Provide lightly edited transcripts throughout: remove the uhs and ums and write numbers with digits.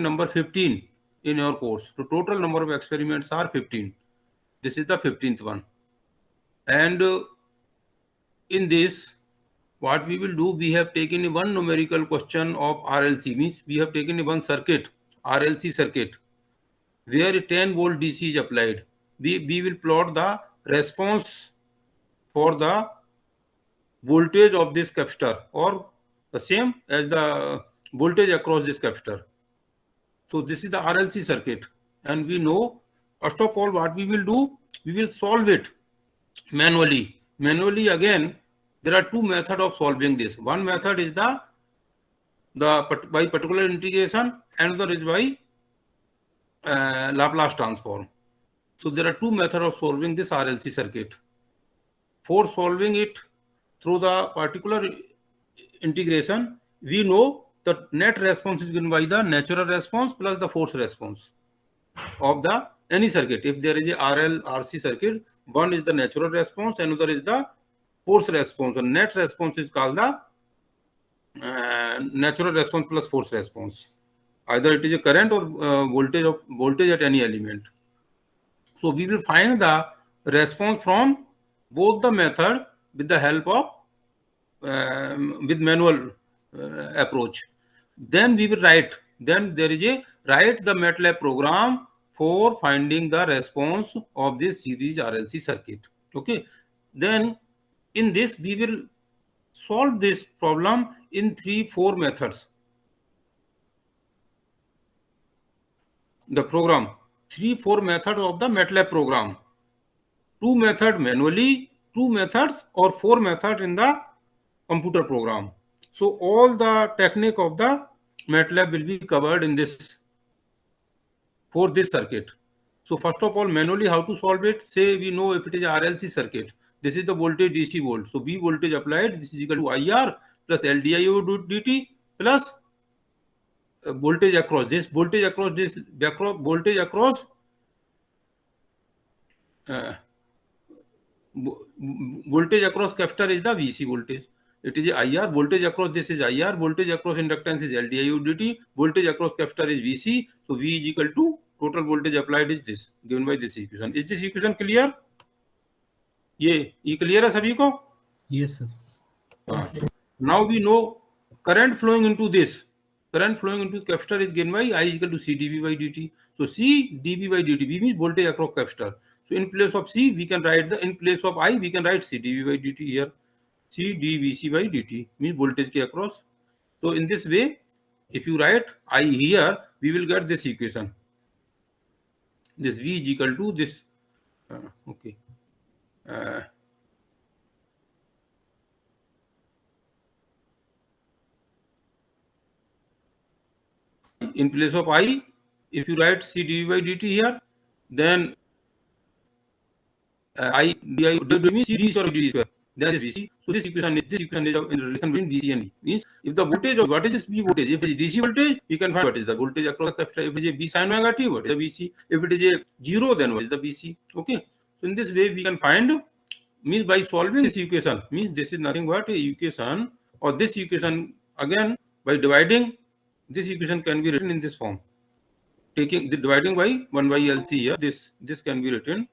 number 15 in your course. So total number of experiments are 15. This is the 15th one. And in this, what we will do, we have taken one numerical question of RLC, means we have taken one circuit, RLC circuit, where a 10 volt DC is applied. We will plot the response for the voltage of this capacitor, or the same as the voltage across this capacitor. So this is the RLC circuit, and we know, first of all, what we will do, we will solve it manually. Manually, again, there are two methods of solving this. One method is by particular integration, and another is by Laplace transform. So there are two methods of solving this RLC circuit. For solving it through the particular integration, we know the net response is given by the natural response plus the force response of the any circuit. If there is a RLC circuit, one is the natural response, another is the force response. The net response is called the natural response plus force response. Either it is a current or voltage at any element. So we will find the response from both the method with the help of with manual approach. Then we will write. Then there is a write the MATLAB program for finding the response of this series RLC circuit. Okay. Then in this we will solve this problem in 3-4 methods. The program 3-4 methods of the MATLAB program. 2 methods manually, 2 methods or 4 methods in the computer program. So all the technique of the MATLAB will be covered in this for this circuit. So first of all, manually how to solve it? Say we know if it is a RLC circuit, this is the voltage DC volt. So V voltage applied, this is equal to IR plus LdI dt plus voltage across this voltage across this voltage across voltage across capacitor is the VC voltage. It is IR. Voltage across this is IR. Voltage across inductance is LdI dt. Voltage across capacitor is VC. So V is equal to total voltage applied is this, given by this equation. Is this equation clear? ये clear है सभी को? Yes, sir. Now we know current flowing into this. Current flowing into capacitor is given by I is equal to C dV by dt. So C dV by dt, V means voltage across capacitor. So in place of C, we can write in place of I, we can write C dV by dt here. C dVc by dt means voltage ke across. So in this way, if you write I here, we will get this equation. This V is equal to this. Okay. In place of I, if you write C dV by dt here, then I dI means C d square dt square. That is VC. So this equation is in relation between VC and V. Means if the voltage of what is this V voltage? If it is DC voltage, we can find what is the voltage across the capacitor. If it is a V sin omega t, what is the VC? If it is a 0, then what is the VC? Okay. So in this way we can find, means by solving this equation, means this is nothing but a equation, or this equation again by dividing, this equation can be written in this form. Taking the dividing by 1 by LC here, this can be written.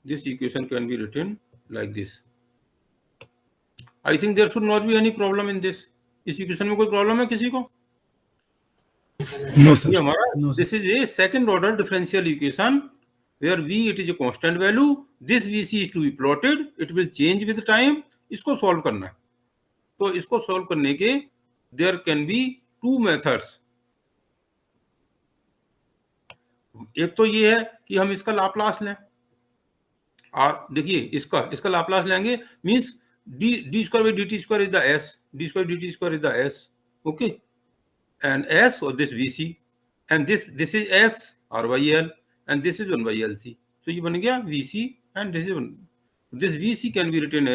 This equation can be written like this. I think there should not be any problem in this. इस equation में कोई problem है किसी को? No, sir. ये हमारा this is a second order differential equation where V it is a constant value. This VC is to be plotted. It will change with time. इसको solve करना है. तो इसको solve करने के there can be 2 methods. एक तो ये है कि हम इसका लाप्लास लें. और देखिए इसका लाप्लास लेंगे, means d square by dt square is the s, d square dt square is the s, okay, and s or this VC, and this is s r by l, and this is 1 by LC. So ये बन गया VC, and this is 1. This VC can be written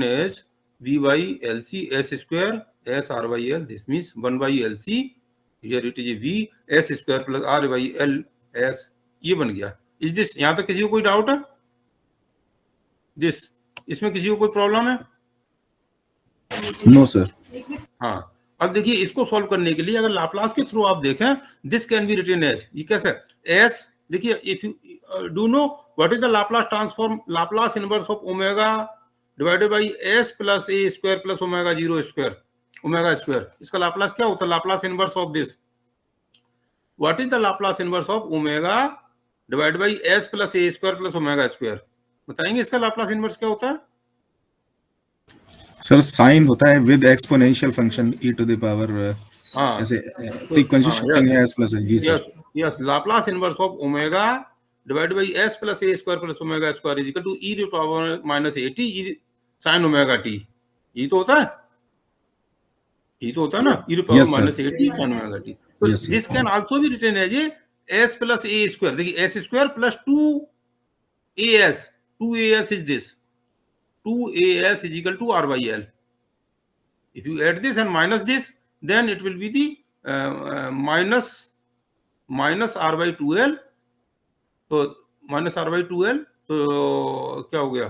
as V by LC s square s r by l. This means 1 by LC. Here it is a V s square plus r by l s. ये बन गया. इस this यहाँ तक किसी को कोई doubt है? दिस इसमें किसी को कोई प्रॉब्लम है? No, sir. हाँ, अब देखिए इसको सॉल्व करने के लिए अगर लाप्लास के थ्रू आप देखें, this can be written as, ये कैसे एस, देखिए if you do know what is the Laplace transform, Laplace inverse of omega divided by S plus A square plus omega zero square, omega square, इसका Laplace क्या होता है, Laplace inverse of this, what is the Laplace inverse of omega divided by S plus A square plus omega square, बताएंगे इसका Laplace inverse क्या होता है? Sir sine होता है with exponential function e to the power, हाँ, ऐसे frequency shifting है s प्लस जी sir. yes, Laplace inverse of omega divided by s plus a square plus omega square is equal to e to the power minus at e sin omega t, ये तो होता है, ये तो होता है ना, e to the power Yes, sir. minus at sin omega t, तो Yes, sir. this can also be written as a s plus a square, देखिए s square plus 2as, 2as is this, 2as is equal to r by l, if you add this and minus this then it will be the minus r by 2l, तो minus r by two l, तो क्या हो गया,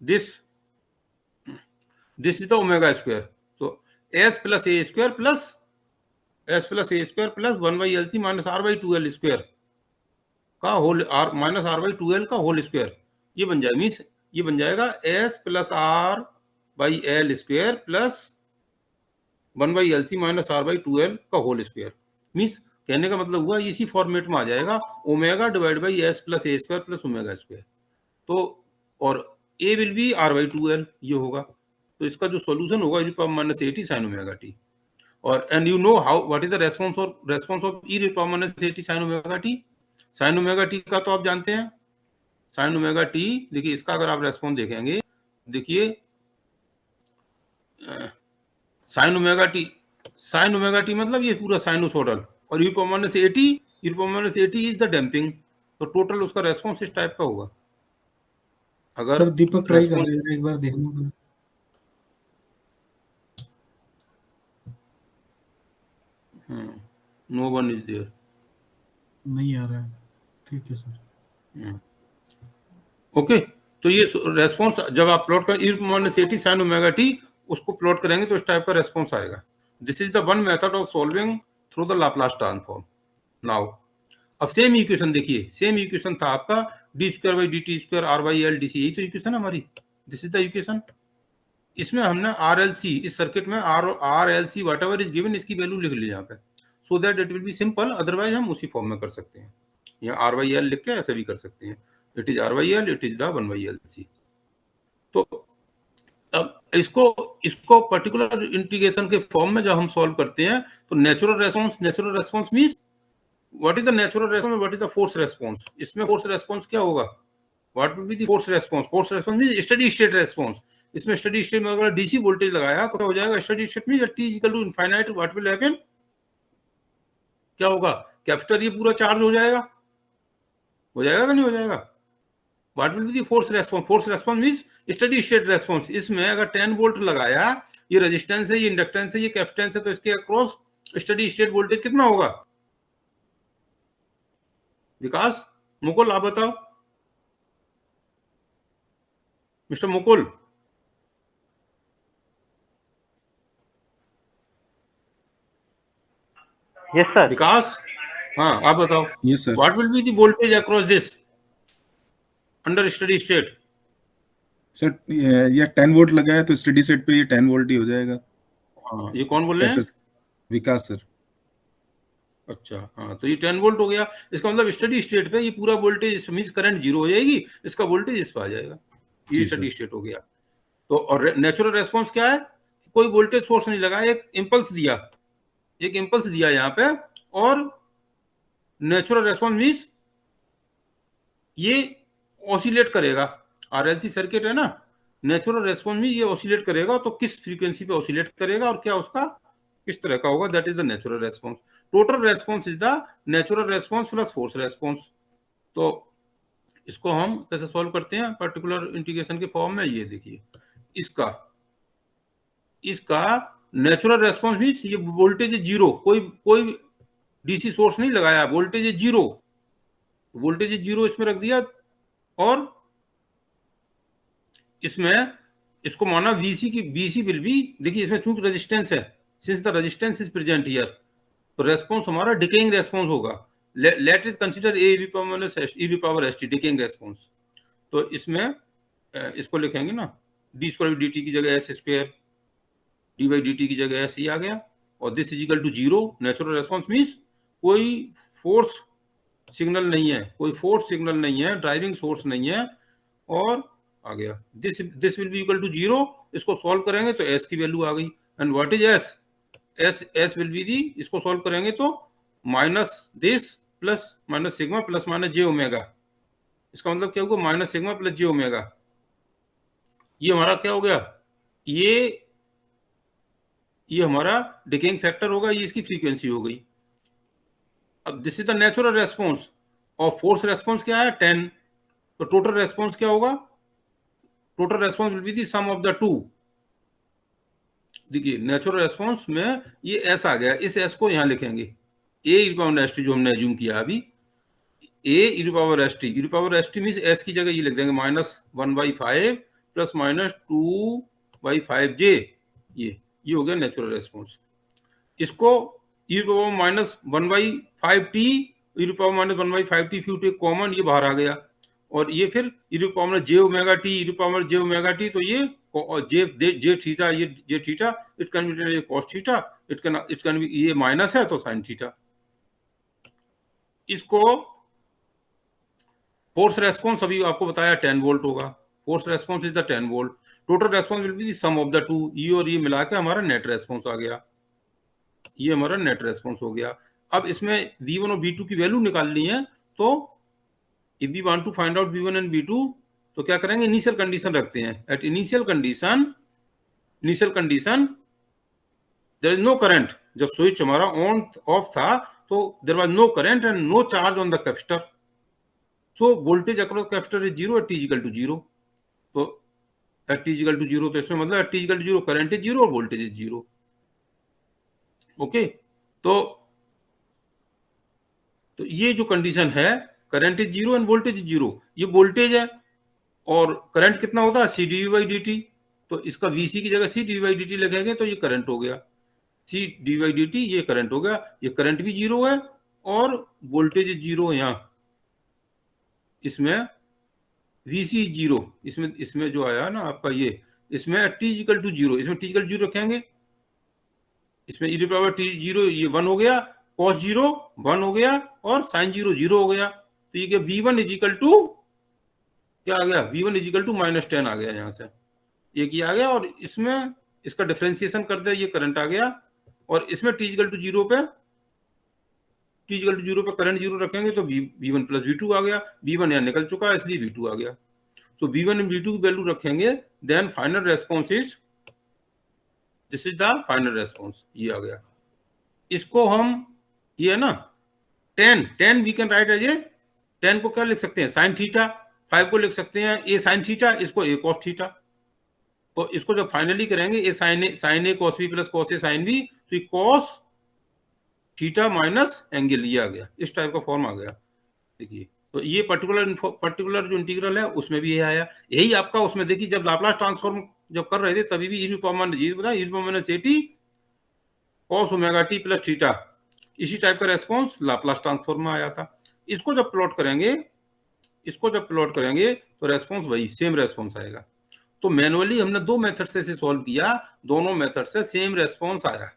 this is the omega square, तो s plus A square plus 1 by L c minus r by two l square का whole, r minus r by two l का whole square, ये बन जाएगा, मीन्स ये बन जाएगा s plus r by l square plus 1 by L c minus r by two l का whole square, means कहने का मतलब हुआ इसी फॉर्मेट में आ जाएगा, omega divide by s plus A square plus omega square, तो और a will be r by two l, ये होगा, तो इसका जो सॉल्यूशन होगा e power minus eighty sine omega t, और and you know how what is the response of e power minus eighty sine omega t, sine omega t का तो आप जानते हैं, साइन ओमेगा टी, देखिए इसका अगर आप रेस्पॉन्स देखेंगे, देखिए साइन ओमेगा टी मतलब ये पूरा साइनोसोडल, और e power minus eighty is the damping, तो टोटल उसका रेस्पॉन्स इस टाइप का होगा। अगर सर दीपक ट्राई कर रहे हैं, एक बार देखना। नो वन इज देयर, नहीं आ रहा है, ठीक है सर। ओके, तो ये रेस्पॉन्स जब आप प्लॉट करें e minus eighty sine omega T, उसको प्लॉट करेंगे तो इस टाइप का रेस्पॉन्स आएगा। This is the one method of solving through the Laplace transform. Now अब सेम इक्वेशन देखिए, सेम इक्वेशन था आपका D square by D T square R by L D C, यही तो इक्वेशन है हमारी, दिस इज द इक्वेशन। इसमें हमने आर एल सी, इस सर्किट में R L see what ever is given, इसकी वैल्यू लिख ली यहाँ पे, so that it will be simple, otherwise हम उसी फॉर्म में कर सकते हैं, यहाँ आर बाई एल लिख के ऐसे भी कर सकते हैं, it is R by L, it is the one by L C. तो अब इसको पर्टिकुलर इंटीग्रेशन के फॉर्म में जब हम सॉल्व करते हैं तो natural response means what is the natural response, what is the force response, इसमें फोर्स रेस्पॉन्स क्या होगा, what will be the force response means steady state response, इसमें स्टेडी स्टेट में अगर डीसी वोल्टेज लगाया तो क्या हो जाएगा, स्टेडी स्टेट में t equal to infinite, what will happen, क्या होगा, कैपेसिटर ये पूरा चार्ज हो जाएगा कि नहीं हो जाएगा, what will be the force response means steady state response, इसमें अगर 10 वोल्ट लगाया, ये रेजिस्टेंस है, ये इंडक्टेंस है, ये कैपेसिटेंस है, तो इसके अक्रॉस स्टेडी स्टेट वोल्टेज कितना होगा, विकास मुकुल आप बताओ, mister Mukul. Yes sir. Vikas, हाँ आप बताओ, yes sir. What will be the voltage across this under steady state. Sir ये 10 वोल्ट लगा है तो स्टेडी स्टेट पे ये 10 वोल्ट ही हो जाएगा। हाँ, ये कौन बोल रहे हैं, विकास सर। अच्छा, हाँ, तो ये 10 वोल्ट हो गया, इसका मतलब स्टेडी स्टेट पे ये पूरा वोल्टेज मींस करंट जीरो हो जाएगी, इसका वोल्टेज इस पे आ जाएगा, ये स्टेडी स्टेट हो गया। तो और नेचुरल रेस्पॉन्स क्या है, कोई वोल्टेज सोर्स नहीं लगा, एक इम्पल्स दिया यहाँ पे, और नेचुरल रेस्पॉन्स मींस ये ऑसिलेट करेगा, आरएलसी सर्किट है ना, नेचुरल रेस्पॉन्स में ये ऑसिलेट करेगा, तो किस फ्रीक्वेंसी पे ऑसिलेट करेगा और क्या उसका किस तरह का होगा, that is the natural response. Total response is the natural response plus force response. तो इसको हम कैसे सॉल्व करते हैं पर्टिकुलर इंटीग्रेशन के फॉर्म में, ये देखिए, इसका नेचुरल रेस्पॉन्स मींस ये वोल्टेज जीरो, कोई डीसी सोर्स नहीं लगाया, वोल्टेज जीरो इसमें रख दिया, और इसमें इसको माना वीसी विल बी, देखिए इसमें चूंकि रेजिस्टेंस है, since the resistance is present here, तो रेस्पॉन्स हमारा डिकेइंग रेस्पॉन्स होगा. Let is consider a e power st decaying response. तो इसमें इसको लिखेंगे ना, डी स्क्वायर डी टी की जगह S square, D by D T की जगह एस ही आ गया, और this is equal to 0. Natural response means कोई फोर्स सिग्नल नहीं है, कोई फोर्स सिग्नल नहीं है, ड्राइविंग सोर्स नहीं है, और आ गया this will be equal to 0. इसको सॉल्व करेंगे तो एस की वैल्यू आ गई. And what is S? S will be the, इसको सॉल्व करेंगे तो minus this plus minus sigma plus minus J omega. इसका मतलब क्या होगा? माइनस सिग्मा प्लस जे ओमेगा. ये हमारा क्या हो गया? ये हमारा डिकेइंग फैक्टर होगा, ये इसकी फ्रीक्वेंसी हो गई. अब this is the natural response, और फोर्स रेस्पॉन्स क्या है? 10. तो टोटल रेस्पॉन्स क्या होगा? Total response will be the sum of the two. देखिए नेचुरल रेस्पॉन्स में ये एस आ गया, इस एस को यहां लिखेंगे a e power s t, जो हमने एज्यूम किया अभी, a e power s t. E power s t means s की जगह ये लिख देंगे -1/5 प्लस -2/5 जे. ये हो गया नेचुरल रेस्पॉन्स. इसको e power -1/5 t, e power -1/5 t few take common, ये बाहर आ गया. और ये फिर e power j omega t, e power j omega t, तो ये जे थीटा, ये j theta, it can be cos theta, it can be, ये माइनस है तो साइन थीटा. इसको फोर्स रेस्पॉन्स अभी आपको बताया 10 वोल्ट होगा. Force response is the 10 volt. Total response will be the sum of the two. ये और ये मिला के हमारा नेट रेस्पॉन्स आ गया. ये हमारा नेट रेस्पॉन्स हो गया. अब इसमें V1 और V2 की वैल्यू निकालनी है, तो if we want to find out V1 and V2, तो क्या करेंगे? इनिशियल कंडीशन रखते हैं. At initial condition there is no current. जब स्विच हमारा ऑन ऑफ था तो there was no current and no charge on the capacitor. So voltage across capacitor is 0 at t equal to 0. तो eight t equal to 0, तो इसमें मतलब at t equal to 0 current is 0 और voltage is 0. Okay, तो ये जो condition है, current is 0 and voltage is 0, ये वोल्टेज है, और करंट कितना होता है? C D by D T. तो इसका वीसी की जगह C D by D T लिखेंगे तो ये करंट हो गया. C D by D T, ये करंट हो गया. ये करंट भी 0 है और वोल्टेज 0 है. यहाँ इसमें वीसी 0, इसमें जो आया ना आपका ये, इसमें टी इक्वल टू 0, इसमें टी इक्वल 0 रखेंगे. इसमें ई पावर टी 0, ये 1 हो गया, कॉस 0 1 हो गया, और साइन 0 0 हो गया. तो ये V1 इज इक्वल टू क्या आ गया? V1 इज इक्वल टू -10 आ गया. यहाँ से एक ही आ गया, और इसमें इसका डिफरेंशिएशन कर दे, ये करंट आ गया. और इसमें t इक्वल टू 0 पे करंट 0 रखेंगे तो V1 प्लस V2 आ गया. V1 यहाँ निकल चुका है, इसलिए V2 आ गया. तो V1 एंड V2 की वैल्यू रखेंगे, then final response is, this is the final response. ये आ गया. इसको हम, ये है ना 10 we can write as a, 10 को क्या लिख सकते हैं? Sine theta. 5 को लिख सकते हैं ए साइन थीटा, इसको ए कॉस थीटा. तो इसको जब फाइनली करेंगे, ए sign A cos B plus cos A sine B, तो ये कॉस थीटा माइनस एंगल, ये आ गया. इस टाइप का फॉर्म आ गया. देखिए, तो ये पर्टिकुलर जो इंटीग्रल है उसमें भी ये आया. यही आपका उसमें देखिए, जब लाप्लास ट्रांसफॉर्म जब कर रहे थे तभी भी e power -at cos omega t plus theta, इसी टाइप का रेस्पॉन्स लाप्लास ट्रांसफॉर्म में आया था. इसको जब प्लॉट करेंगे तो रेस्पॉन्स वही सेम रेस्पॉन्स आएगा. तो मैनुअली हमने 2 मेथड से इसे सॉल्व किया, दोनों मेथड से सेम रेस्पॉन्स आया.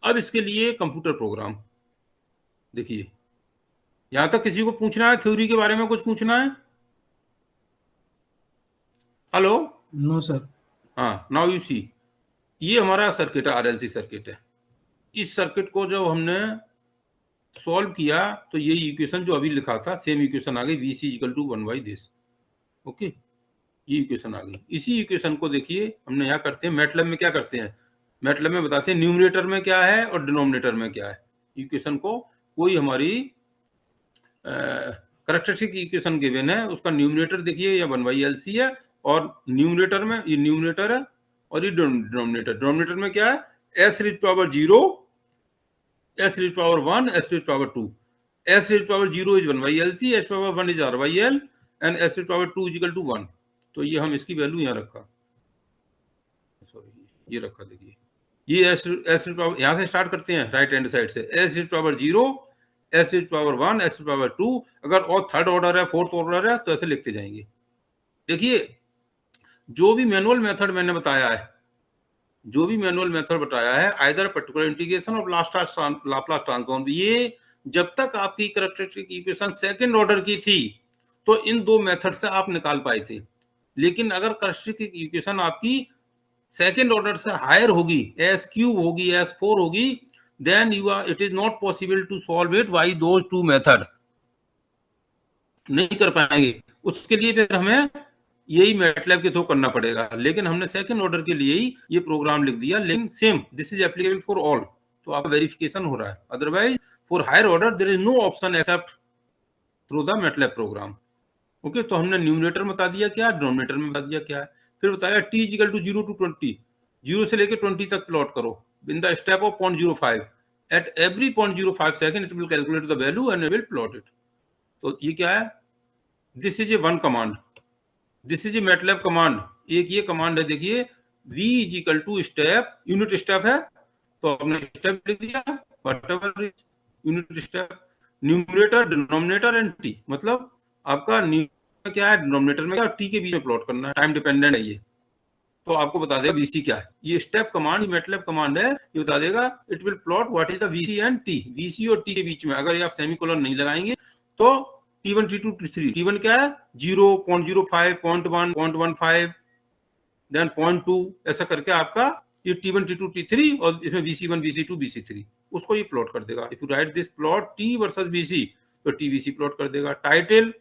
अब इसके लिए कंप्यूटर प्रोग्राम देखिए. यहां तक किसी को पूछना है? थ्योरी के बारे में कुछ पूछना है? हेलो? No sir. हाँ, नाउ यू सी, ये हमारा सर्किट है, आरएलसी सर्किट है. इस सर्किट को जब हमने सॉल्व किया तो ये इक्वेशन जो अभी लिखा था, सेम इक्वेशन आ गई, VC equal to 1/this. Okay, ये इक्वेशन आ गई. इसी इक्वेशन को देखिए हमने यहाँ करते हैं, मैटलैब में क्या करते हैं? मैटलैब में बताते हैं न्यूमरेटर में क्या है और डिनोमिनेटर में क्या है. इक्वेशन को कोई हमारी कैरेक्टरिस्टिक इक्वेशन गिवन है, उसका न्यूमरेटर देखिए या 1/LC है, और न्यूमरेटर में ये न्यूमरेटर है और ये डिनोमिनेटर में क्या है? s raised power 0, s raised power 1, s raised power 2. s raised power 0 is 1/LC, s power 1 is R/L, and s raised power 2 is equal to 1. तो ये हम इसकी वैल्यू यहाँ रखा, सॉरी ये रखा. देखिए ये एस पावर यहाँ से स्टार्ट करते हैं राइट हैंड साइड से, S power 0, S power 1, S power 2, अगर और थर्ड ऑर्डर है, फोर्थ ऑर्डर है तो ऐसे लिखते जाएंगे। देखिए जो भी मैनुअल मेथड मैंने बताया है, जो भी मैनुअल मेथड बताया है, आइदर पर्टिकुलर इंटीग्रेशन और लाप्लास ट्रांसफॉर्म, ये जब तक आपकी कैरेक्टरिस्टिक इक्वेशन सेकंड ऑर्डर की थी तो इन दो मेथड से आप निकाल पाए थे। लेकिन अगर कैरेक्टरिस्टिक इक्वेशन आपकी सेकंड ऑर्डर से हायर होगी, एस क्यूब होगी, एस 4 होगी, then it is not possible to solve it by those two method, नहीं कर पाएंगे। उसके लिए फिर हमें यही मैटलैब के थ्रू करना पड़ेगा। लेकिन हमने सेकंड ऑर्डर के लिए ही ये प्रोग्राम लिख दिया, लेकिन same this is applicable for all, तो आपका वेरिफिकेशन हो रहा है। Otherwise for higher order there is no option except through the MATLAB program. Okay, तो हमने न्यूमरेटर में बता दिया क्या, डिनोमिनेटर में बता दिया क्या है, फिर बताया t इक्वल टू 0 to 20, 0 से लेकर 20 तक प्लॉट करो in the step of 0.05, at every 0.05 second it will calculate the value and will plot it. तो ये क्या है, this is a one command, this is a MATLAB command. एक ये कमांड है, देखिए v is equal to step, unit step है तो हमने स्टेप लिख दिया, whatever unit step, numerator, denominator and t, मतलब आपका न्यूमरेटर क्या है, डिनोमिनेटर में क्या, t के बीच में प्लॉट करना है, टाइम डिपेंडेंट है ये, तो आपको बता देगा vc क्या है। ये स्टेप कमांड मैटलैब कमांड है, ये बता देगा it will plot what is the vc and t, vc और t के बीच में अगर ये आप सेमीकोलन नहीं लगाएंगे तो T1, T2, T3, T1 क्या है 0, 0.05, 0.1, 0.15, देन 0.2, ऐसा करके आपका ये T1, T2, T3 और इसमें VC1, VC2, VC3, उसको ये प्लॉट कर देगा। If you right this plot T versus VC तो TVC प्लॉट कर देगा। टाइटल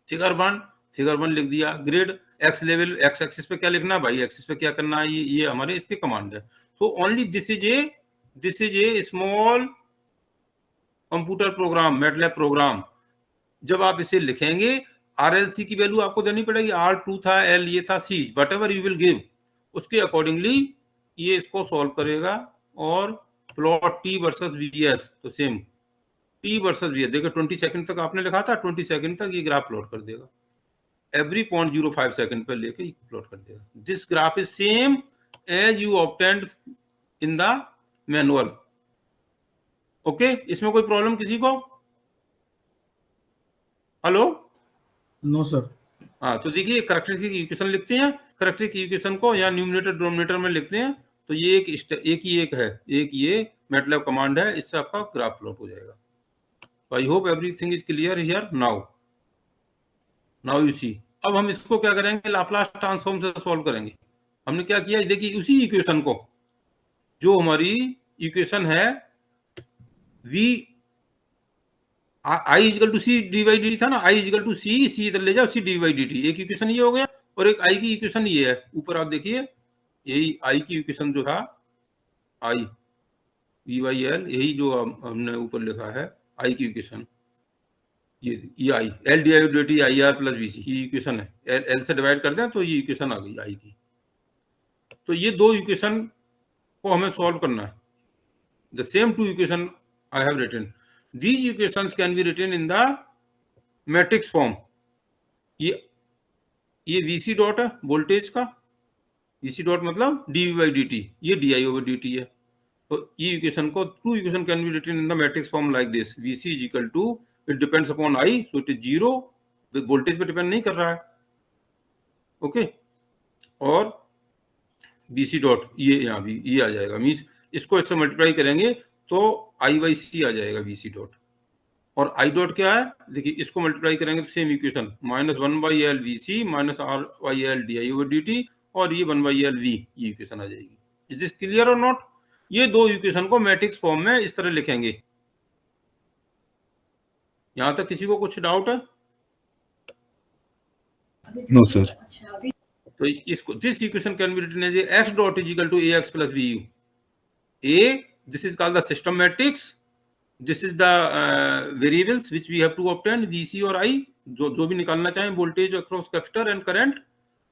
फिगर 1 लिख दिया, grid x level, x axis पे क्या लिखना है भाई, एक्सिस पे क्या करना है, ये हमारे इसके कमांड है। So only this is a small computer program, MATLAB program. जब आप इसे लिखेंगे RLC की वैल्यू आपको देनी पड़ेगी, R2 था, L ये था, C whatever you will give, उसके अकॉर्डिंगली ये इसको सॉल्व करेगा। और प्लॉट T वर्सेस VS, तो सेम T वर्सेस VS, देखो 20 सेकंड तक आपने लिखा था, 20 सेकंड तक ये ग्राफ प्लॉट कर देगा, एवरी 0.05 सेकंड पर लेके प्लॉट कर देगा। This graph is same as you obtained in the manual. Okay, इसमें कोई प्रॉब्लम किसी को? हेलो? No sir. हाँ, तो देखिए कैरेक्टरिस्टिक इक्वेशन लिखते हैं, कैरेक्टरिस्टिक इक्वेशन को या न्यूमरेटर डिनोमिनेटर में लिखते हैं, तो ये एक है, एक ये मैटलैब कमांड है, इससे आपका ग्राफ प्लॉट हो जाएगा। तो I hope everything is clear here now you see. अब हम इसको क्या करेंगे, लाप्लास ट्रांसफॉर्म से सॉल्व करेंगे। हमने क्या किया, देखिए उसी इक्वेशन को, जो हमारी इक्वेशन है v I equal to C D by D T था ना, I इक्वल टू सी इधर ले जाओ, C D by D T, एक इक्वेशन ये हो गया, और एक I की इक्वेशन ये है। ऊपर आप देखिए यही I की इक्वेशन जो था, I V बाई एल, यही जो हमने ऊपर लिखा है I की इक्वेशन, ये I L D I D T I R plus B C, ये इक्वेशन है। एल से डिवाइड कर दें तो ये इक्वेशन आ गई I की। तो ये दो इक्वेशन को हमें सॉल्व करना है। The same two equation I have written, these equations can be written in the matrix form। ये VC डॉट है वोल्टेज का, VC डॉट मतलब dV by dt, ये DI over dt है। तो ये इक्वेशन को, two equation can be written in the matrix form like this, VC is equal to, it depends upon I, so it is 0, voltage पे depend नहीं कर रहा है। ओके, और VC डॉट ये यहाँ भी ये आ जाएगा, मीन्स इसको इससे मल्टीप्लाई करेंगे तो I बाई सी आ जाएगा VC डॉट, और I डॉट क्या है, देखिए इसको मल्टीप्लाई करेंगे तो same equation, -1 by L VC minus R by L DI over DT, और ये 1 बाई एल V, ये इक्वेशन आ जाएगी। इज दिस क्लियर और नॉट? ये दो इक्वेशन को मैट्रिक्स फॉर्म में इस तरह लिखेंगे। यहां तक किसी को कुछ डाउट है? No sir. तो इसको, this equation can be written as x dot is equal to ax plus bu। a, this is called the system matrix, this is the variables which we have to obtain, VC और I, जो भी निकालना चाहें, voltage across capacitor and current,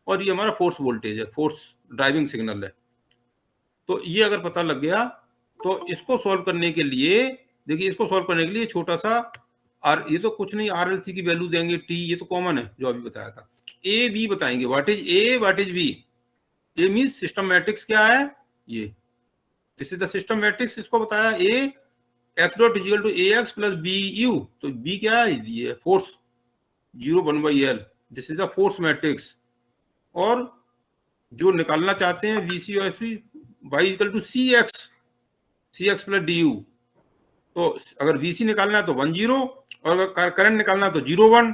और ये हमारा force voltage है, force driving signal है। तो ये अगर पता लग गया तो इसको सॉल्व करने के लिए, देखिए इसको सॉल्व करने के लिए छोटा सा ये तो कुछ नहीं, RLC की वैल्यू देंगे, T ये तो कॉमन है जो अभी बताया था, A B बताएंगे, what is A what is B। A means system matrix क्या है, ये this is the system matrix. इसको बताया a x dot equal to a x plus b u, तो बी क्या है, ये force 0 1/L, this is the force matrix. और जो निकालना चाहते हैं VC और SV, y equal to C x plus D u. तो अगर VC निकालना है तो 1 0, और अगर करंट निकालना है तो 0 1,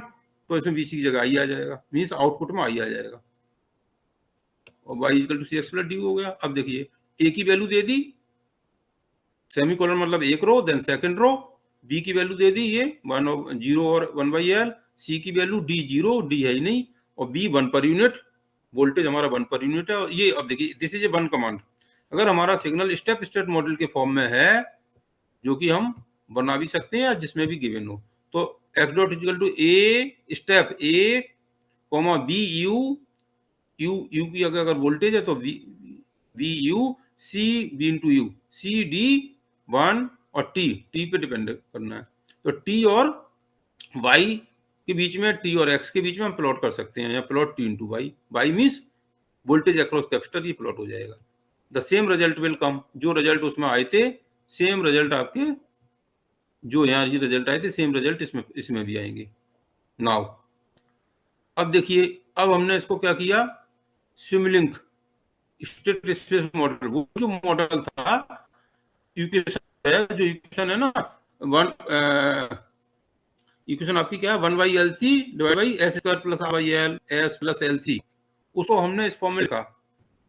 तो इसमें VC की जगह आई आ जाएगा, मीन्स आउटपुट में आई आ जाएगा, और y equal to C x plus D U हो गया। अब देखिए ए की वैल्यू दे दी, सेमीकोलन मतलब एक रो, देन सेकंड रो, बी की वैल्यू दे दी ये 0 और 1/L, सी की वैल्यू डी 0, डी है ही नहीं, और बी 1 पर यूनिट, वोल्टेज हमारा 1 पर यूनिट है। और ये अब देखिए दिस इज ए 1 कमांड। अगर हमारा सिग्नल स्टेप स्टेट मॉडल के फॉर्म में है, जो कि हम बना भी सकते हैं या जिसमें भी गिवन हो, तो X dot equal to A step A comma B U, U की अगर वोल्टेज है तो V U, C B into U, C D 1, और टी पे डिपेंड करना है। तो टी और वाई के बीच में, टी और एक्स के बीच में हम प्लॉट कर सकते हैं, या plot T into Y, Y means voltage across capacitor, ये प्लॉट हो जाएगा। The same result will come, जो रिजल्ट उसमें आए थे सेम रिजल्ट आपके जो यहाँ ये रिजल्ट आए थे सेम रिजल्ट इसमें भी आएंगे। नाउ अब देखिए, अब हमने इसको क्या किया, सिमुलिंक स्टेट स्पेस मॉडल, वो जो मॉडल था इक्वेशन है, जो इक्वेशन है ना इक्वेशन आपकी क्या है, 1/LC divide by S square plus R/L S plus LC, उसको हमने इस फॉर्म में लिखा।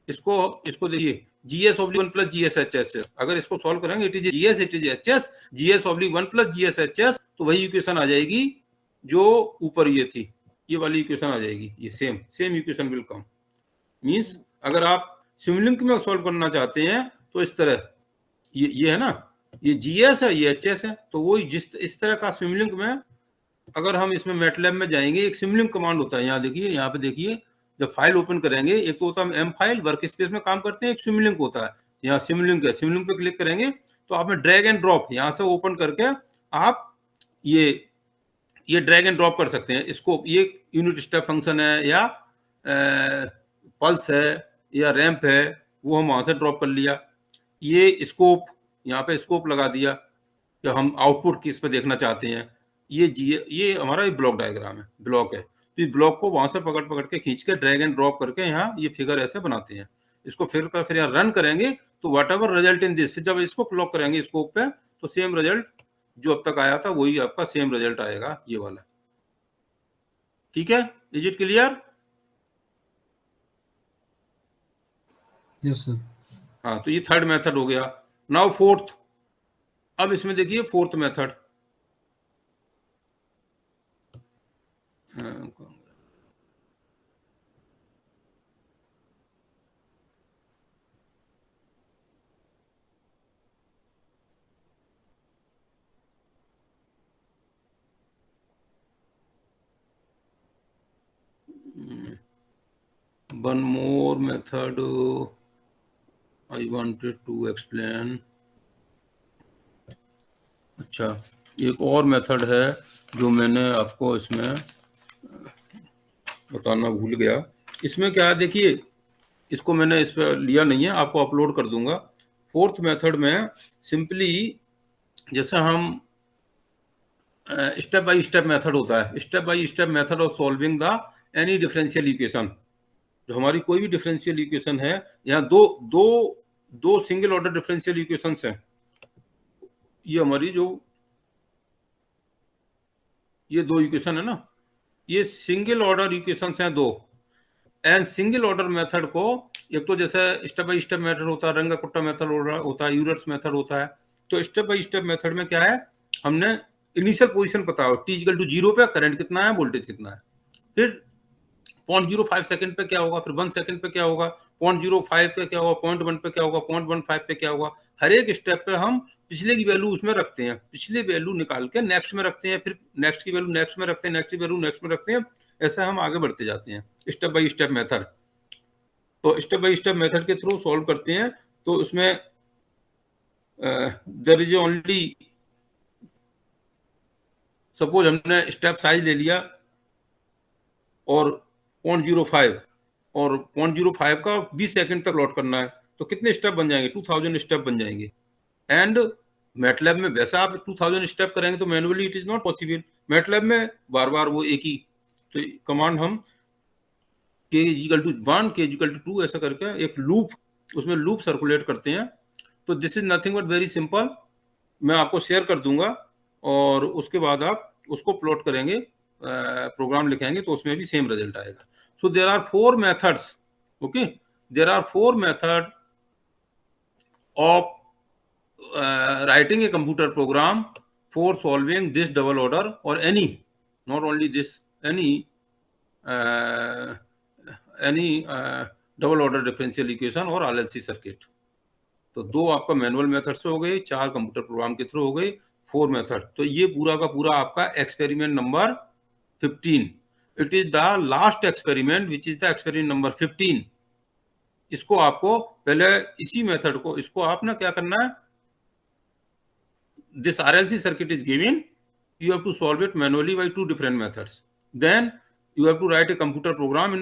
इसको देखिए GS/1 प्लस GS/HS, अगर इसको सॉल्व करेंगे it is GS, it is HS, GS/1 plus GS/HS, तो वही इक्वेशन आ जाएगी जो ऊपर ये थी, ये वाली इक्वेशन आ जाएगी, ये same equation will come. Means अगर आप सिमुलिंक में सॉल्व करना चाहते हैं तो इस तरह, ये है ना, ये GS है, ये HS है, तो वो इस तरह का सिमुलिंक में, अगर हम इसमें मैटलैब में जाएंगे, एक सिमुलिंक कमांड होता है, यहाँ देखिए, यहाँ पे देखिए, जब फाइल ओपन करेंगे, एक तो होता है M फाइल, वर्क स्पेस में काम करते हैं, एक सिमुलिंक होता है, यहाँ सिमुलिंक है, सिमुलिंक पे क्लिक करेंगे तो आप में ड्रैग एंड ड्रॉप, यहाँ से ओपन करके आप ये ड्रैग एंड ड्रॉप कर सकते हैं इसको, ये यूनिट स्टेप फंक्शन है, या पल्स है, या रैंप है, वो हम वहां से ड्रॉप कर लिया। ये स्कोप, यहाँ पे स्कोप लगा दिया, कि हम आउटपुट किस पे देखना चाहते हैं। ये हमारा ब्लॉक डायग्राम है, ब्लॉक है, तो इस ब्लॉक को वहां से पकड़ के खींच के ड्रैग एंड ड्रॉप करके यहाँ ये फिगर ऐसे बनाते हैं। इसको फिर यहाँ रन करेंगे तो what ever result in this, फिर जब इसको क्लॉक करेंगे स्कोप पे, तो सेम रिजल्ट जो अब तक आया था वही आपका सेम रिजल्ट आएगा, ये वाला। ठीक है, is it clear? Yes sir. हाँ, तो ये थर्ड मेथड हो गया। नाउ फोर्थ, अब इसमें देखिए fourth method, one more method I wanted to explain। अच्छा, एक और मेथड है जो मैंने आपको इसमें बताना भूल गया। इसमें क्या है, देखिए, इसको मैंने इस पर लिया नहीं है, आपको अपलोड कर दूंगा। फोर्थ मेथड में सिंपली जैसे हम स्टेप बाय स्टेप मेथड होता है, step by step method of solving the any differential equation, जो हमारी कोई भी डिफरेंशियल इक्वेशन है, यहाँ दो सिंगल ऑर्डर डिफरेंशियल इक्वेशंस हैं, ये हमारी जो ये दो इक्वेशन है ना, ये सिंगल ऑर्डर इक्वेशंस हैं दो। एंड सिंगल ऑर्डर मेथड को, एक तो जैसे स्टेप बाय स्टेप मेथड होता है, रंगा-कुट्टा मेथड होता है, यूलर्स मेथड होता है। तो स्टेप बाय स्टेप मेथड में क्या है, हमने इनिशियल पोजीशन पता हो, t इक्वल टू 0 पे करंट कितना है, वोल्टेज कितना है, फिर 0.05 सेकंड पे क्या होगा, फिर 1 सेकंड पे क्या होगा, 0.05 पे क्या होगा, 0.1 पे क्या होगा, 0.15 पे क्या होगा। हर एक स्टेप पे हम पिछले की वैल्यू उसमें रखते हैं, पिछले वैल्यू निकाल के नेक्स्ट में रखते हैं, फिर नेक्स्ट की वैल्यू नेक्स्ट में रखते हैं, नेक्स्ट की वैल्यू नेक्स्ट में रखते हैं, ऐसा हम आगे बढ़ते जाते हैं स्टेप बाय स्टेप मेथड। तो स्टेप बाय स्टेप मेथड के थ्रू सॉल्व करते हैं, तो उसमें देयर इज ओनली, सपोज हमने स्टेप साइज ले लिया और 0.05 और 0.05 का 20 सेकंड तक लॉट करना है, तो कितने स्टेप बन जाएंगे? 2000 स्टेप बन जाएंगे। एंड मैटलैब में वैसा आप 2000 स्टेप करेंगे तो manually it is not possible. MATLAB में बार बार वो एक ही तो कमांड हम k equal to 1 k equal to 2 ऐसा करके एक लूप, उसमें लूप सर्कुलेट करते हैं। तो this is nothing but very simple, मैं आपको शेयर कर दूंगा और उसके बाद आप उसको प्लॉट करेंगे, प्रोग्राम लिखेंगे तो उसमें भी सेम रिजल्ट आएगा। So there are 4 methods, okay, there are 4 method of writing a computer program for solving this double order or any, not only this, any double order differential equation और RLC circuit। तो 2 आपका manual method से हो गए, 4 computer program के through हो गए, 4 method. तो ये पूरा का पूरा आपका experiment number 15। It is the last experiment which is the experiment number 15। इसको आपको पहले इसी मेथड को, इसको आप ना क्या करना है, this RLC circuit is given, you have to solve it manually by 2 different methods. Then you have to write a computer program in